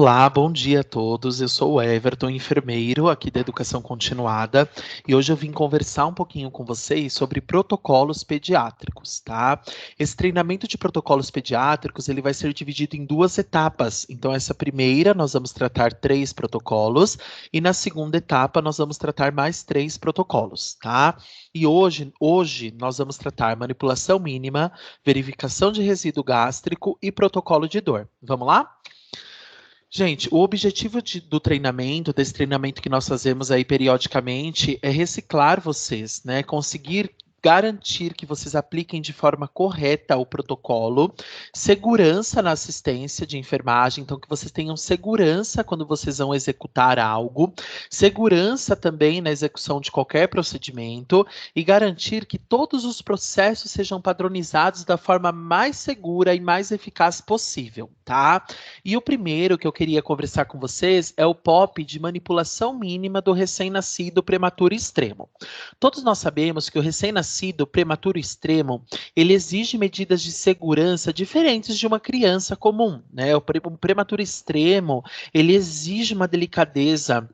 Olá, bom dia a todos. Eu sou o Everton, enfermeiro aqui da Educação Continuada, e hoje eu vim conversar um pouquinho com vocês sobre protocolos pediátricos, tá? Esse treinamento de protocolos pediátricos, ele vai ser dividido em duas etapas. Então, essa primeira nós vamos tratar 3 protocolos e na segunda etapa nós vamos tratar mais 3 protocolos, tá? E hoje nós vamos tratar manipulação mínima, verificação de resíduo gástrico e protocolo de dor. Vamos lá? Gente, o objetivo do treinamento, desse treinamento que nós fazemos aí periodicamente, é reciclar vocês, né? Conseguir garantir que vocês apliquem de forma correta o protocolo, segurança na assistência de enfermagem, então que vocês tenham segurança quando vocês vão executar algo, segurança também na execução de qualquer procedimento e garantir que todos os processos sejam padronizados da forma mais segura e mais eficaz possível, tá? E o primeiro que eu queria conversar com vocês é o POP de manipulação mínima do recém-nascido prematuro extremo. Todos nós sabemos que o recém-nascido prematuro extremo, ele exige medidas de segurança diferentes de uma criança comum, né? Um prematuro extremo, ele exige uma delicadeza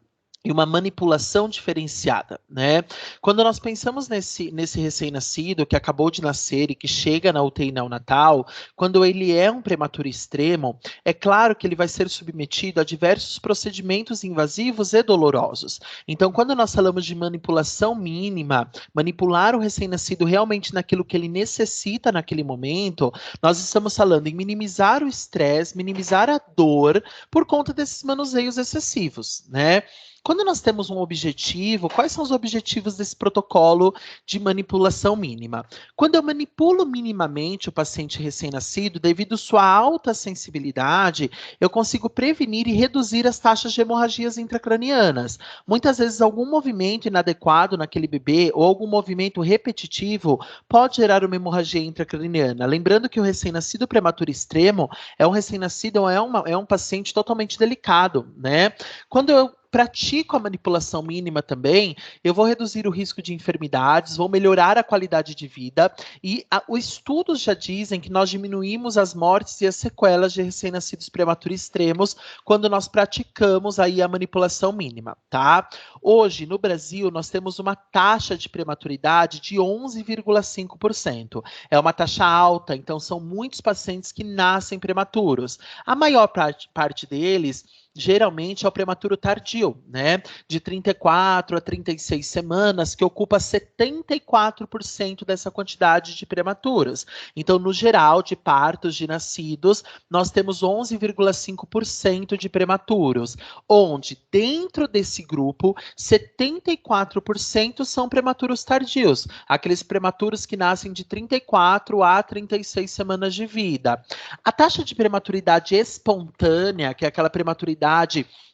e uma manipulação diferenciada, né? Quando nós pensamos nesse recém-nascido que acabou de nascer e que chega na UTI neonatal, quando ele é um prematuro extremo, é claro que ele vai ser submetido a diversos procedimentos invasivos e dolorosos. Então, quando nós falamos de manipulação mínima, manipular o recém-nascido realmente naquilo que ele necessita naquele momento, nós estamos falando em minimizar o estresse, minimizar a dor por conta desses manuseios excessivos, né? Quando nós temos um objetivo, quais são os objetivos desse protocolo de manipulação mínima? Quando eu manipulo minimamente o paciente recém-nascido, devido à sua alta sensibilidade, eu consigo prevenir e reduzir as taxas de hemorragias intracranianas. Muitas vezes, algum movimento inadequado naquele bebê ou algum movimento repetitivo pode gerar uma hemorragia intracraniana. Lembrando que o recém-nascido prematuro extremo é um recém-nascido, é um paciente totalmente delicado, né? Quando eu pratico a manipulação mínima também, eu vou reduzir o risco de enfermidades, vou melhorar a qualidade de vida e os estudos já dizem que nós diminuímos as mortes e as sequelas de recém-nascidos prematuros extremos quando nós praticamos aí a manipulação mínima, tá? Hoje, no Brasil, nós temos uma taxa de prematuridade de 11,5%. É uma taxa alta, então são muitos pacientes que nascem prematuros. A maior parte deles geralmente é o prematuro tardio, né? De 34 a 36 semanas, que ocupa 74% dessa quantidade de prematuros. Então, no geral, de partos de nascidos, nós temos 11,5% de prematuros, onde dentro desse grupo, 74% são prematuros tardios, aqueles prematuros que nascem de 34 a 36 semanas de vida. A taxa de prematuridade espontânea, que é aquela prematuridade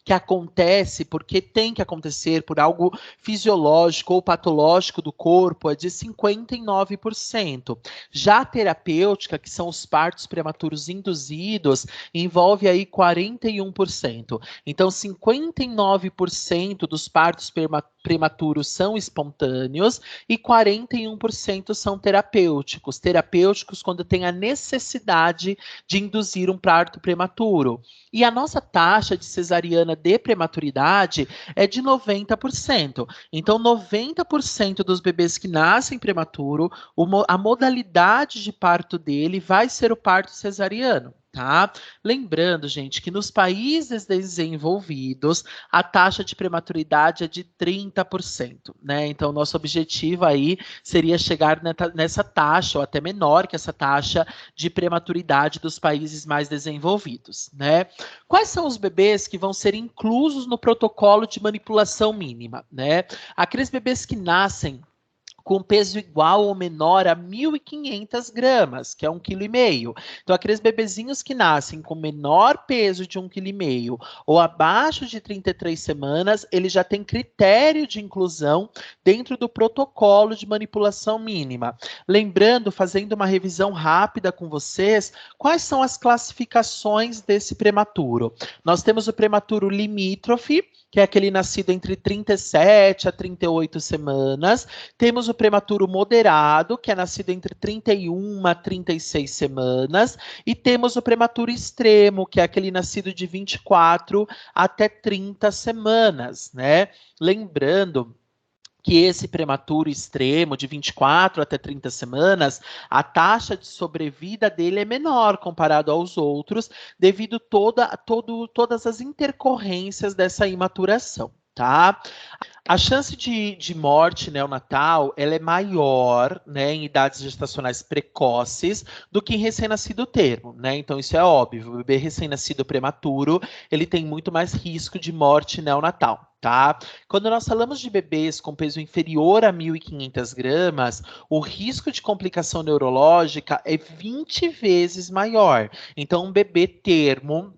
que acontece porque tem que acontecer por algo fisiológico ou patológico do corpo, é de 59%. Já a terapêutica, que são os partos prematuros induzidos, envolve aí 41%. Então, 59% dos partos prematuros são espontâneos e 41% são terapêuticos. Terapêuticos quando tem a necessidade de induzir um parto prematuro. E a nossa taxa de cesariana de prematuridade é de 90%. Então, 90% dos bebês que nascem prematuro, a modalidade de parto dele vai ser o parto cesariano. Tá? Lembrando, gente, que nos países desenvolvidos a taxa de prematuridade é de 30%, né? Então, nosso objetivo aí seria chegar nessa taxa, ou até menor que essa taxa de prematuridade dos países mais desenvolvidos, né? Quais são os bebês que vão ser inclusos no protocolo de manipulação mínima, né? Aqueles bebês que nascem com peso igual ou menor a 1.500 gramas, que é 1,5 kg. Então, aqueles bebezinhos que nascem com menor peso de 1,5 kg ou abaixo de 33 semanas, ele já tem critério de inclusão dentro do protocolo de manipulação mínima. Lembrando, fazendo uma revisão rápida com vocês, quais são as classificações desse prematuro? Nós temos o prematuro limítrofe, que é aquele nascido entre 37 a 38 semanas. Temos o prematuro moderado, que é nascido entre 31 a 36 semanas, e temos o prematuro extremo, que é aquele nascido de 24 até 30 semanas, né? Lembrando que esse prematuro extremo, de 24 até 30 semanas, a taxa de sobrevida dele é menor comparado aos outros, devido todas as intercorrências dessa imaturação, tá? A chance de morte neonatal, ela é maior, né, em idades gestacionais precoces do que em recém-nascido termo, né? Então isso é óbvio. O bebê recém-nascido prematuro, ele tem muito mais risco de morte neonatal. Tá? Quando nós falamos de bebês com peso inferior a 1.500 gramas, o risco de complicação neurológica é 20 vezes maior. Então, um bebê termo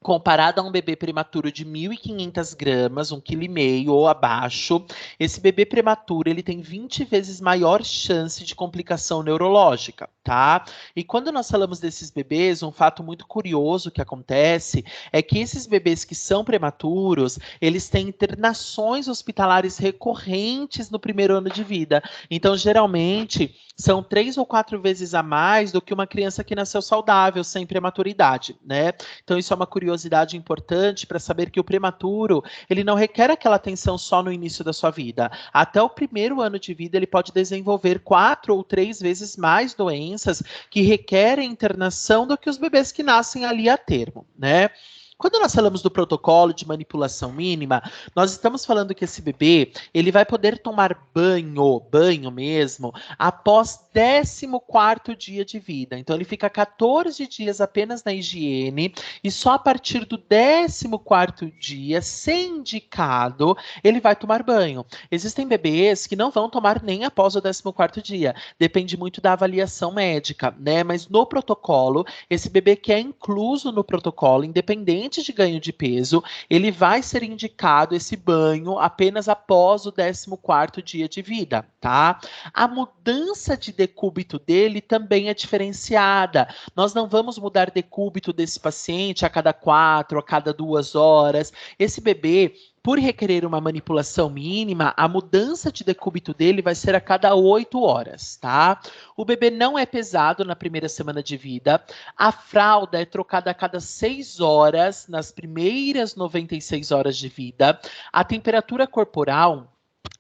comparado a um bebê prematuro de 1.500 gramas, 1,5 kg ou abaixo, esse bebê prematuro ele tem 20 vezes maior chance de complicação neurológica, tá? E quando nós falamos desses bebês, um fato muito curioso que acontece é que esses bebês que são prematuros, eles têm internações hospitalares recorrentes no primeiro ano de vida. Então, geralmente, são 3 ou 4 vezes a mais do que uma criança que nasceu saudável, sem prematuridade, né? Então, isso é uma curiosidade importante para saber que o prematuro, ele não requer aquela atenção só no início da sua vida. Até o primeiro ano de vida, ele pode desenvolver 4 ou 3 vezes mais doenças que requerem internação do que os bebês que nascem ali a termo, né? Quando nós falamos do protocolo de manipulação mínima, nós estamos falando que esse bebê, ele vai poder tomar banho mesmo, após 14º dia de vida. Então, ele fica 14 dias apenas na higiene e só a partir do 14º dia, sem indicado, ele vai tomar banho. Existem bebês que não vão tomar nem após o 14º dia. Depende muito da avaliação médica, né? Mas no protocolo, esse bebê que é incluso no protocolo, independente de ganho de peso, ele vai ser indicado esse banho apenas após o 14º dia de vida, tá? A mudança de decúbito dele também é diferenciada. Nós não vamos mudar decúbito desse paciente a cada 4, a cada 2 horas. Esse bebê, por requerer uma manipulação mínima, a mudança de decúbito dele vai ser a cada 8 horas, tá? O bebê não é pesado na primeira semana de vida. A fralda é trocada a cada 6 horas, nas primeiras 96 horas de vida. A temperatura corporal,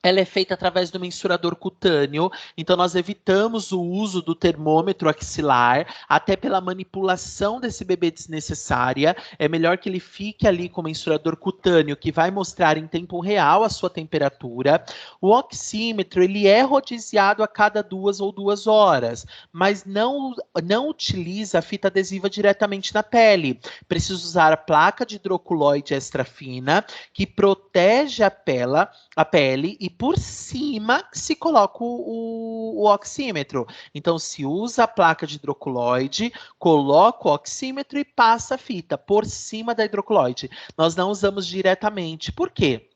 ela é feita através do mensurador cutâneo, então nós evitamos o uso do termômetro axilar, até pela manipulação desse bebê desnecessária. É melhor que ele fique ali com o mensurador cutâneo, que vai mostrar em tempo real a sua temperatura. O oxímetro, ele é rodiziado a cada 2 ou 2 horas, mas não utiliza a fita adesiva diretamente na pele. Precisa usar a placa de hidrocolloide extra fina, que protege a pele, e por cima se coloca o oxímetro. Então, se usa a placa de hidrocolloide, coloca o oxímetro e passa a fita por cima da hidrocolloide. Nós não usamos diretamente. Por quê?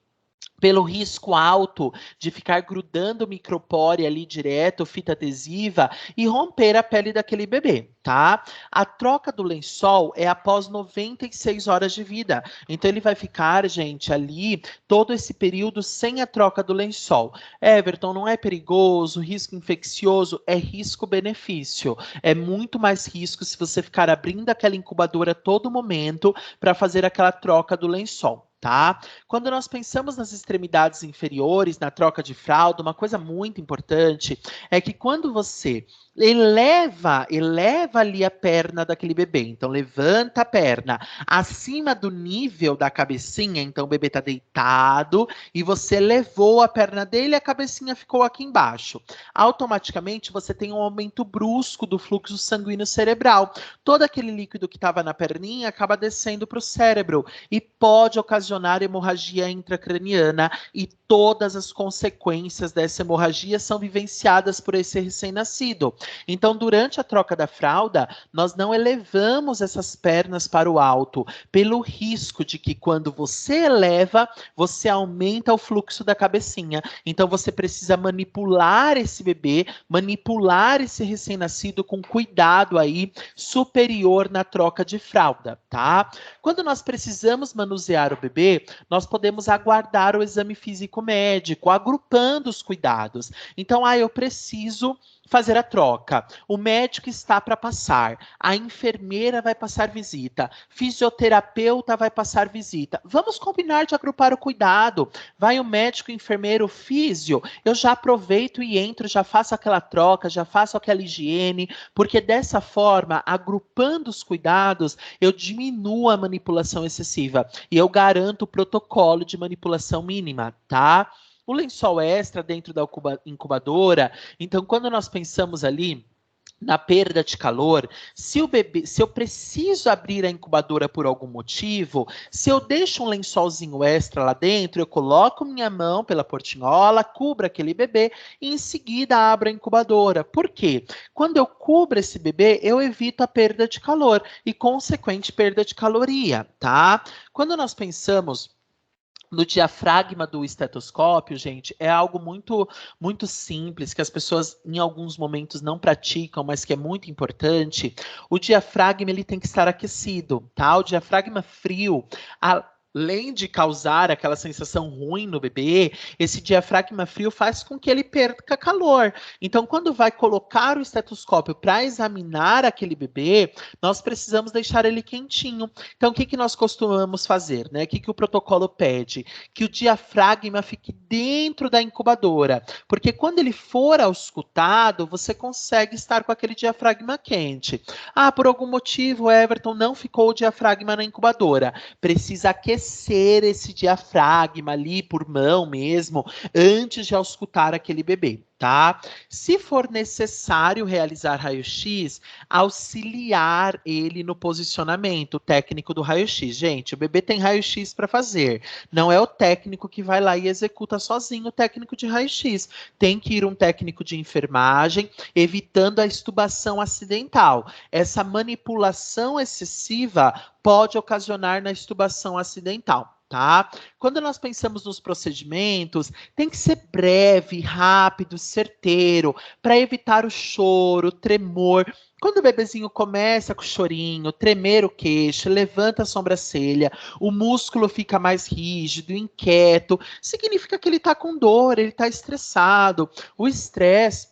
Pelo risco alto de ficar grudando micropore ali direto, fita adesiva, e romper a pele daquele bebê, tá? A troca do lençol é após 96 horas de vida. Então, ele vai ficar, gente, ali todo esse período sem a troca do lençol. Everton, não é perigoso? Risco infeccioso? É risco-benefício. É muito mais risco se você ficar abrindo aquela incubadora a todo momento para fazer aquela troca do lençol. Tá? Quando nós pensamos nas extremidades inferiores, na troca de fralda, uma coisa muito importante é que quando você eleva ali a perna daquele bebê, então levanta a perna acima do nível da cabecinha, então o bebê está deitado e você levou a perna dele e a cabecinha ficou aqui embaixo. Automaticamente você tem um aumento brusco do fluxo sanguíneo cerebral. Todo aquele líquido que estava na perninha acaba descendo para o cérebro e pode ocasionar hemorragia intracraniana, e todas as consequências dessa hemorragia são vivenciadas por esse recém-nascido. Então, durante a troca da fralda, nós não elevamos essas pernas para o alto, pelo risco de que quando você eleva, você aumenta o fluxo da cabecinha. Então, você precisa manipular esse bebê, manipular esse recém-nascido com cuidado aí, superior na troca de fralda, tá? Quando nós precisamos manusear o bebê, bebê, nós podemos aguardar o exame físico médico, agrupando os cuidados. Então, eu preciso fazer a troca. O médico está para passar, a enfermeira vai passar visita, fisioterapeuta vai passar visita. Vamos combinar de agrupar o cuidado. Vai o médico, o enfermeiro, o físio, eu já aproveito e entro, já faço aquela troca, já faço aquela higiene, porque dessa forma, agrupando os cuidados, eu diminuo a manipulação excessiva e eu garanto o protocolo de manipulação mínima, tá? O lençol extra dentro da incubadora, então quando nós pensamos ali na perda de calor, se eu preciso abrir a incubadora por algum motivo, se eu deixo um lençolzinho extra lá dentro, eu coloco minha mão pela portinhola, cubro aquele bebê e em seguida abro a incubadora. Por quê? Quando eu cubro esse bebê, eu evito a perda de calor e consequente perda de caloria, tá? Quando nós pensamos no diafragma do estetoscópio, gente, é algo muito simples, que as pessoas em alguns momentos não praticam, mas que é muito importante. O diafragma ele tem que estar aquecido, tá? O diafragma frio, além de causar aquela sensação ruim no bebê, esse diafragma frio faz com que ele perca calor. Então, quando vai colocar o estetoscópio para examinar aquele bebê, nós precisamos deixar ele quentinho. Então, o que nós costumamos fazer, né? O que o protocolo pede? Que o diafragma fique dentro da incubadora, porque quando ele for auscultado, você consegue estar com aquele diafragma quente. Por algum motivo, Everton, não ficou o diafragma na incubadora. Precisa aquecer esse diafragma ali por mão mesmo, antes de auscultar aquele bebê, tá? Se for necessário realizar raio-x, auxiliar ele no posicionamento técnico do raio-x. Gente, o bebê tem raio-x para fazer. Não é o técnico que vai lá e executa sozinho o técnico de raio-x. Tem que ir um técnico de enfermagem, evitando a extubação acidental. Essa manipulação excessiva pode ocasionar na extubação acidental, tá? Quando nós pensamos nos procedimentos, tem que ser breve, rápido, certeiro, para evitar o choro, o tremor. Quando o bebezinho começa com o chorinho, tremer o queixo, levanta a sobrancelha, o músculo fica mais rígido, inquieto, significa que ele está com dor, ele está estressado. O estresse,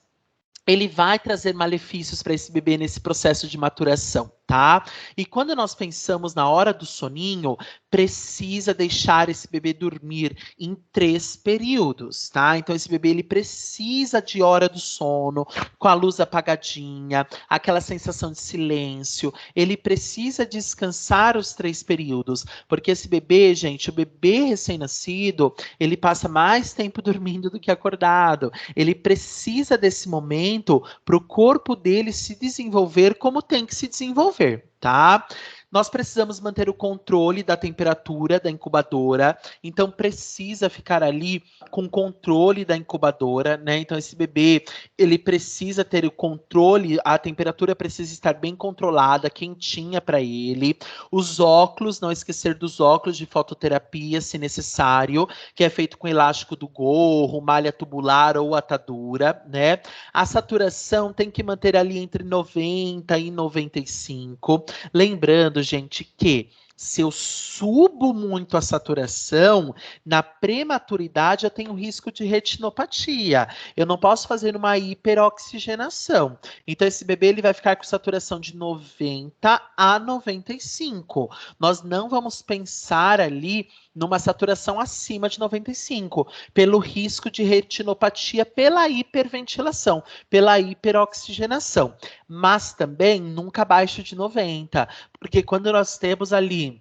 ele vai trazer malefícios para esse bebê nesse processo de maturação, tá? E quando nós pensamos na hora do soninho, precisa deixar esse bebê dormir em 3 períodos, tá? Então esse bebê ele precisa de hora do sono, com a luz apagadinha, aquela sensação de silêncio. Ele precisa descansar os 3 períodos, porque esse bebê, gente, o bebê recém-nascido, ele passa mais tempo dormindo do que acordado. Ele precisa desse momento para o corpo dele se desenvolver como tem que se desenvolver, tá? Nós precisamos manter o controle da temperatura da incubadora, então precisa ficar ali com controle da incubadora, né? Então esse bebê, ele precisa ter o controle, a temperatura precisa estar bem controlada, quentinha para ele. Os óculos, não esquecer dos óculos de fototerapia, se necessário, que é feito com elástico do gorro, malha tubular ou atadura, né? A saturação tem que manter ali entre 90 e 95. Lembrando, gente, que se eu subo muito a saturação, na prematuridade eu tenho risco de retinopatia. Eu não posso fazer uma hiperoxigenação. Então, esse bebê ele vai ficar com saturação de 90 a 95. Nós não vamos pensar ali numa saturação acima de 95, pelo risco de retinopatia pela hiperventilação, pela hiperoxigenação. Mas também nunca abaixo de 90, porque quando nós temos ali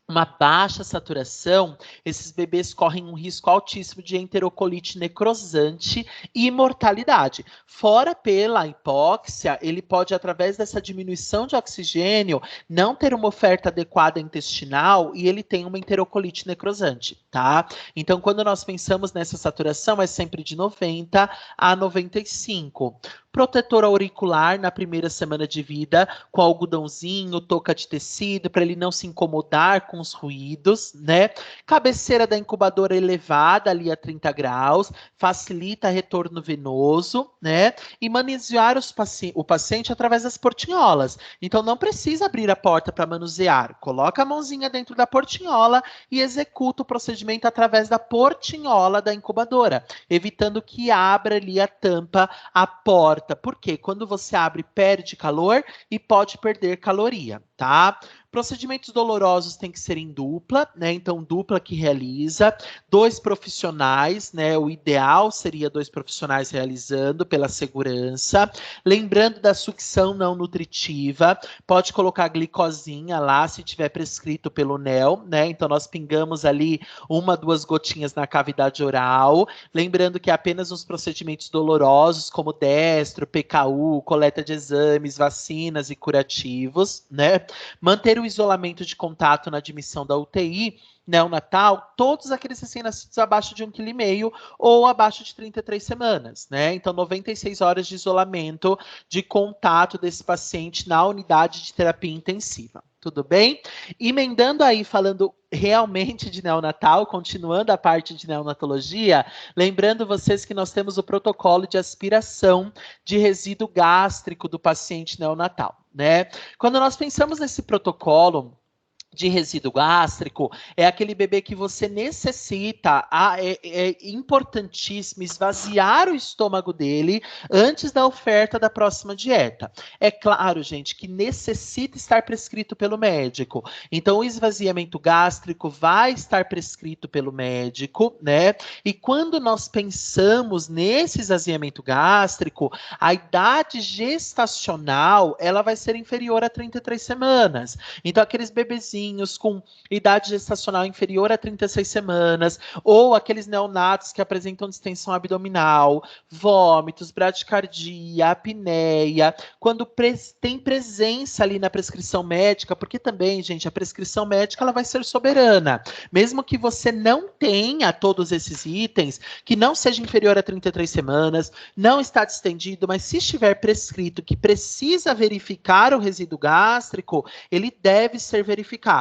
uma baixa saturação, esses bebês correm um risco altíssimo de enterocolite necrosante e mortalidade. Fora pela hipóxia, ele pode, através dessa diminuição de oxigênio, não ter uma oferta adequada intestinal e ele tem uma enterocolite necrosante, tá? Então, quando nós pensamos nessa saturação, é sempre de 90 a 95. protetor auricular na primeira semana de vida, com algodãozinho, touca de tecido, para ele não se incomodar com os ruídos, né? Cabeceira da incubadora elevada ali a 30 graus, facilita retorno venoso, né? E manusear o paciente através das portinholas. Então não precisa abrir a porta para manusear. Coloca a mãozinha dentro da portinhola e executa o procedimento através da portinhola da incubadora, evitando que abra ali a tampa, a porta. Porque quando você abre, perde calor e pode perder caloria, tá? Procedimentos dolorosos têm que ser em dupla, né? Então, dupla que realiza, 2 profissionais, né? O ideal seria 2 profissionais realizando pela segurança. Lembrando da sucção não nutritiva, pode colocar glicosinha lá, se tiver prescrito pelo NEL, né? Então, nós pingamos ali 1, 2 gotinhas na cavidade oral. Lembrando que apenas nos procedimentos dolorosos, como destro, PKU, coleta de exames, vacinas e curativos, né? Manter o isolamento de contato na admissão da UTI neonatal, todos aqueles recém-nascidos abaixo de 1,5 kg ou abaixo de 33 semanas, né? Então, 96 horas de isolamento de contato desse paciente na unidade de terapia intensiva. Tudo bem? Emendando aí, falando realmente de neonatal, continuando a parte de neonatologia, lembrando vocês que nós temos o protocolo de aspiração de resíduo gástrico do paciente neonatal, né? Quando nós pensamos nesse protocolo de resíduo gástrico, é aquele bebê que você necessita, é importantíssimo esvaziar o estômago dele antes da oferta da próxima dieta. É claro, gente, que necessita estar prescrito pelo médico. Então, o esvaziamento gástrico vai estar prescrito pelo médico, né? E quando nós pensamos nesse esvaziamento gástrico, a idade gestacional, ela vai ser inferior a 33 semanas. Então, aqueles bebezinhos com idade gestacional inferior a 36 semanas, ou aqueles neonatos que apresentam distensão abdominal, vômitos, bradicardia, apneia, quando tem presença ali na prescrição médica, porque também, gente, a prescrição médica ela vai ser soberana. Mesmo que você não tenha todos esses itens, que não seja inferior a 33 semanas, não está distendido, mas se estiver prescrito que precisa verificar o resíduo gástrico, ele deve ser verificado.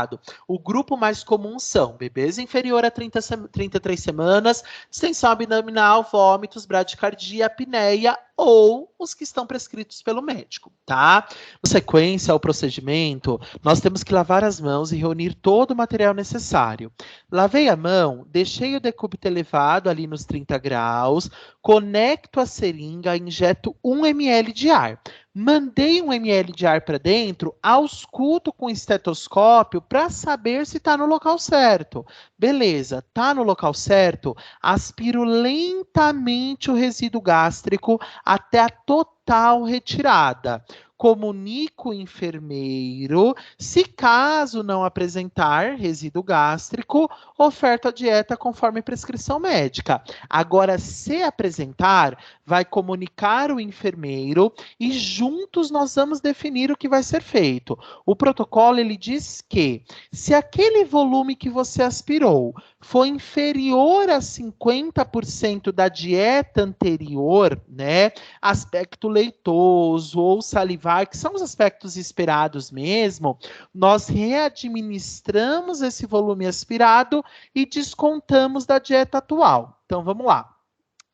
O grupo mais comum são bebês inferior a 33 semanas, distensão abdominal, vômitos, bradicardia, apneia ou os que estão prescritos pelo médico, tá? Na sequência ao procedimento, nós temos que lavar as mãos e reunir todo o material necessário. Lavei a mão, deixei o decúbito elevado ali nos 30 graus, conecto a seringa, injeto 1 ml de ar. Mandei 1 ml de ar para dentro, ausculto com estetoscópio para saber se está no local certo. Beleza, está no local certo? Aspiro lentamente o resíduo gástrico até a total retirada. Comunico o enfermeiro, se caso não apresentar resíduo gástrico, oferta a dieta conforme prescrição médica. Agora, se apresentar, vai comunicar o enfermeiro e juntos nós vamos definir o que vai ser feito. O protocolo, ele diz que se aquele volume que você aspirou for inferior a 50% da dieta anterior, né, aspecto leitoso ou salivar, que são os aspectos esperados mesmo, nós readministramos esse volume aspirado e descontamos da dieta atual. Então, vamos lá.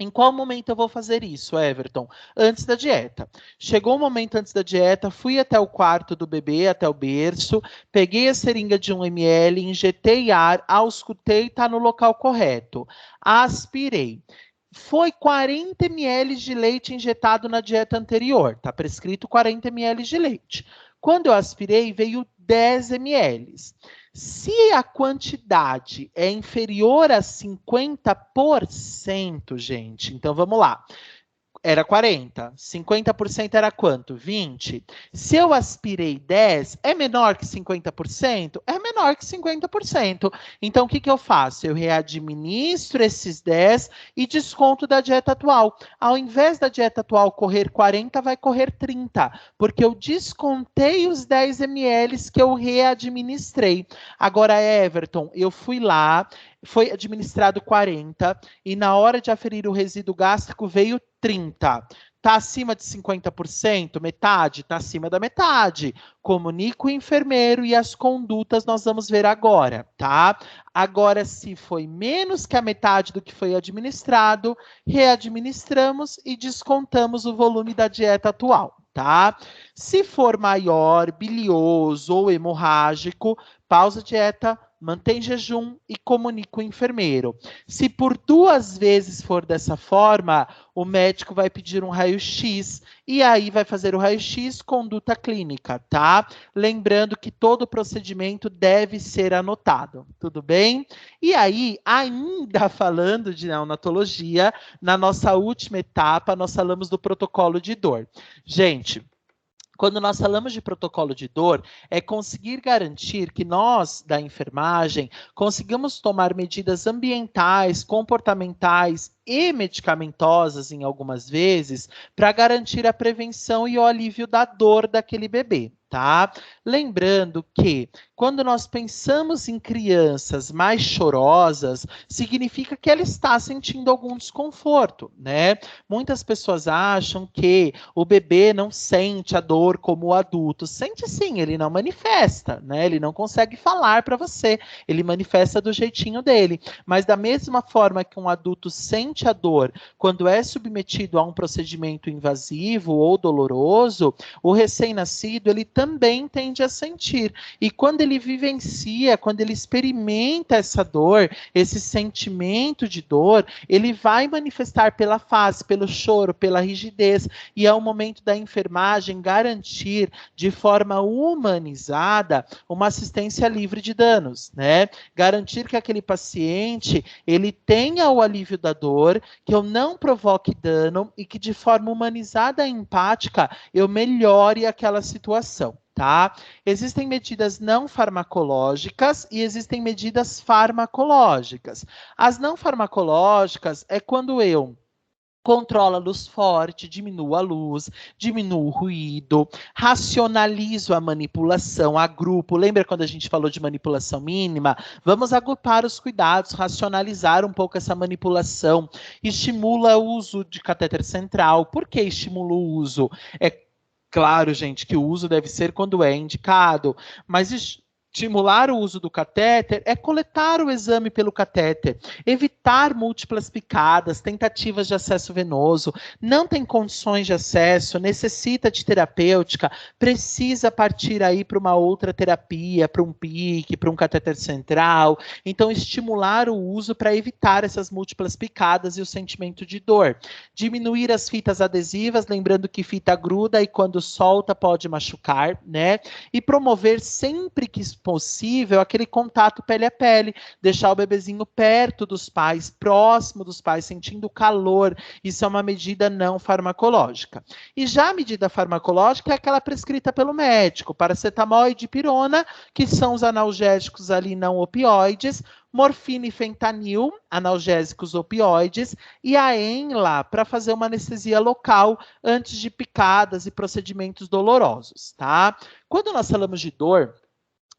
Em qual momento eu vou fazer isso, Everton? Antes da dieta. Chegou o momento antes da dieta, fui até o quarto do bebê, até o berço, peguei a seringa de 1 ml, injetei ar, auscultei, está no local correto. Aspirei. Foi 40 ml de leite injetado na dieta anterior. Está prescrito 40 ml de leite. Quando eu aspirei, veio 10 ml. Se a quantidade é inferior a 50%, gente, então vamos lá. Era 40, 50% era quanto? 20. Se eu aspirei 10, é menor que 50%? É menor que 50%. Então, o que eu faço? Eu readministro esses 10 e desconto da dieta atual. Ao invés da dieta atual correr 40, vai correr 30, porque eu descontei os 10 ml que eu readministrei. Agora, Everton, eu fui lá, foi administrado 40 e na hora de aferir o resíduo gástrico veio 30. Está acima de 50%? Metade? Está acima da metade. Comunico o enfermeiro e as condutas nós vamos ver agora, tá? Agora, se foi menos que a metade do que foi administrado, readministramos e descontamos o volume da dieta atual, tá? Se for maior, bilioso ou hemorrágico, pausa a dieta, mantém jejum e comunica o enfermeiro. Se por 2 vezes for dessa forma, o médico vai pedir um raio-x e aí vai fazer o raio-x, conduta clínica, tá? Lembrando que todo procedimento deve ser anotado, tudo bem? E aí, ainda falando de neonatologia, na nossa última etapa, nós falamos do protocolo de dor. Gente, quando nós falamos de protocolo de dor, é conseguir garantir que nós, da enfermagem, consigamos tomar medidas ambientais, comportamentais e medicamentosas, em algumas vezes, para garantir a prevenção e o alívio da dor daquele bebê, tá? Lembrando que, quando nós pensamos em crianças mais chorosas, significa que ela está sentindo algum desconforto, né? Muitas pessoas acham que o bebê não sente a dor como o adulto. Sente sim, ele não manifesta, né? Ele não consegue falar para você, ele manifesta do jeitinho dele. Mas da mesma forma que um adulto sente a dor quando é submetido a um procedimento invasivo ou doloroso, o recém-nascido, ele também tende a sentir. E quando ele vivencia, quando ele experimenta essa dor, esse sentimento de dor, ele vai manifestar pela face, pelo choro, pela rigidez, e é o momento da enfermagem garantir de forma humanizada uma assistência livre de danos, né? Garantir que aquele paciente, ele tenha o alívio da dor, que eu não provoque dano e que de forma humanizada e empática eu melhore aquela situação, tá? Existem medidas não farmacológicas e existem medidas farmacológicas. As não farmacológicas é quando eu controlo a luz forte, diminuo a luz, diminuo o ruído, racionalizo a manipulação, agrupo. Lembra quando a gente falou de manipulação mínima? Vamos agrupar os cuidados, racionalizar um pouco essa manipulação. Estimula o uso de catéter central. Por que estimula o uso? É claro, gente, que o uso deve ser quando é indicado, mas estimular o uso do catéter é coletar o exame pelo catéter, evitar múltiplas picadas, tentativas de acesso venoso, não tem condições de acesso, necessita de terapêutica, precisa partir aí para uma outra terapia, para um PIC, para um catéter central. Então, estimular o uso para evitar essas múltiplas picadas e o sentimento de dor. Diminuir as fitas adesivas, lembrando que fita gruda e quando solta pode machucar, né? E promover sempre que possível aquele contato pele a pele, deixar o bebezinho perto dos pais, próximo dos pais, sentindo calor. Isso é uma medida não farmacológica. E já a medida farmacológica é aquela prescrita pelo médico, paracetamol e dipirona, que são os analgésicos ali não opioides, morfina e fentanil, analgésicos opioides, e a ENLA para fazer uma anestesia local antes de picadas e procedimentos dolorosos, tá? Quando nós falamos de dor,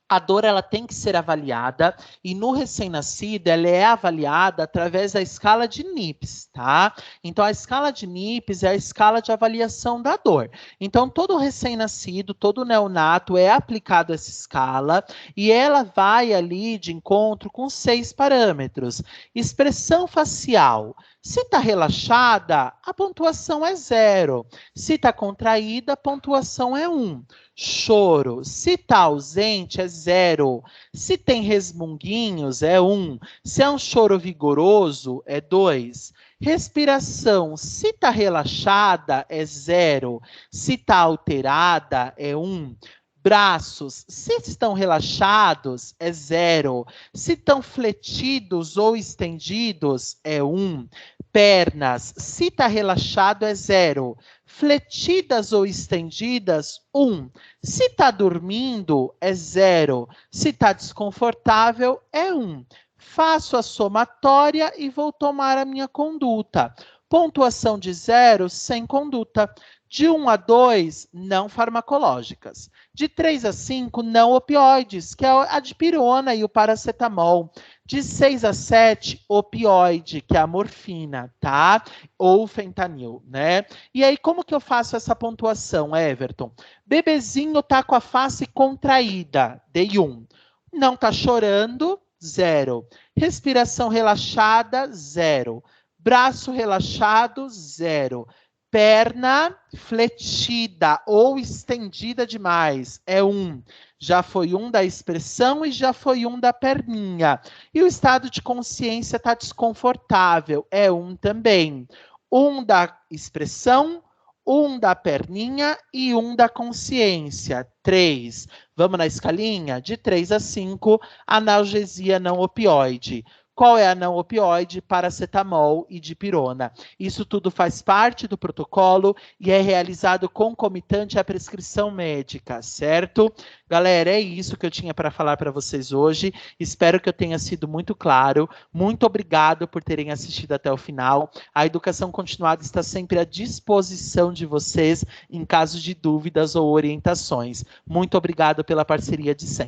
a dor ela tem que ser avaliada e no recém-nascido ela é avaliada através da escala de NIPS, tá? Então a escala de NIPS é a escala de avaliação da dor. Então todo recém-nascido, todo neonato é aplicado essa escala e ela vai ali de encontro com 6 parâmetros. Expressão facial. Se está relaxada, a pontuação é 0. Se está contraída, a pontuação é 1. Choro, se está ausente, é 0. Se tem resmunguinhos, é 1. Se é um choro vigoroso, é 2. Respiração, se está relaxada, é 0. Se está alterada, é 1. Braços, se estão relaxados, é 0. Se estão fletidos ou estendidos, é 1. Pernas, se está relaxado, é 0. Fletidas ou estendidas, 1. Se está dormindo, é 0. Se está desconfortável, é 1. Faço a somatória e vou tomar a minha conduta. Pontuação de 0, sem conduta. De 1 a 2, não farmacológicas. De 3 a 5, não opioides, que é a dipirona e o paracetamol. De 6 a 7, opioide, que é a morfina, tá? Ou fentanil, né? E aí, como que eu faço essa pontuação, Everton? Bebezinho tá com a face contraída, dei 1. Não tá chorando, 0. Respiração relaxada, 0. Braço relaxado, 0. Perna fletida ou estendida demais, é 1. Já foi 1 da expressão e já foi 1 da perninha. E o estado de consciência está desconfortável, é 1 também. 1 da expressão, 1 da perninha e 1 da consciência, 3. Vamos na escalinha? De 3 a 5, analgesia não opioide. Qual é a não opioide? Paracetamol e dipirona. Isso tudo faz parte do protocolo e é realizado concomitante à prescrição médica, certo? Galera, é isso que eu tinha para falar para vocês hoje. Espero que eu tenha sido muito claro. Muito obrigado por terem assistido até o final. A educação continuada está sempre à disposição de vocês em caso de dúvidas ou orientações. Muito obrigado pela parceria de sempre.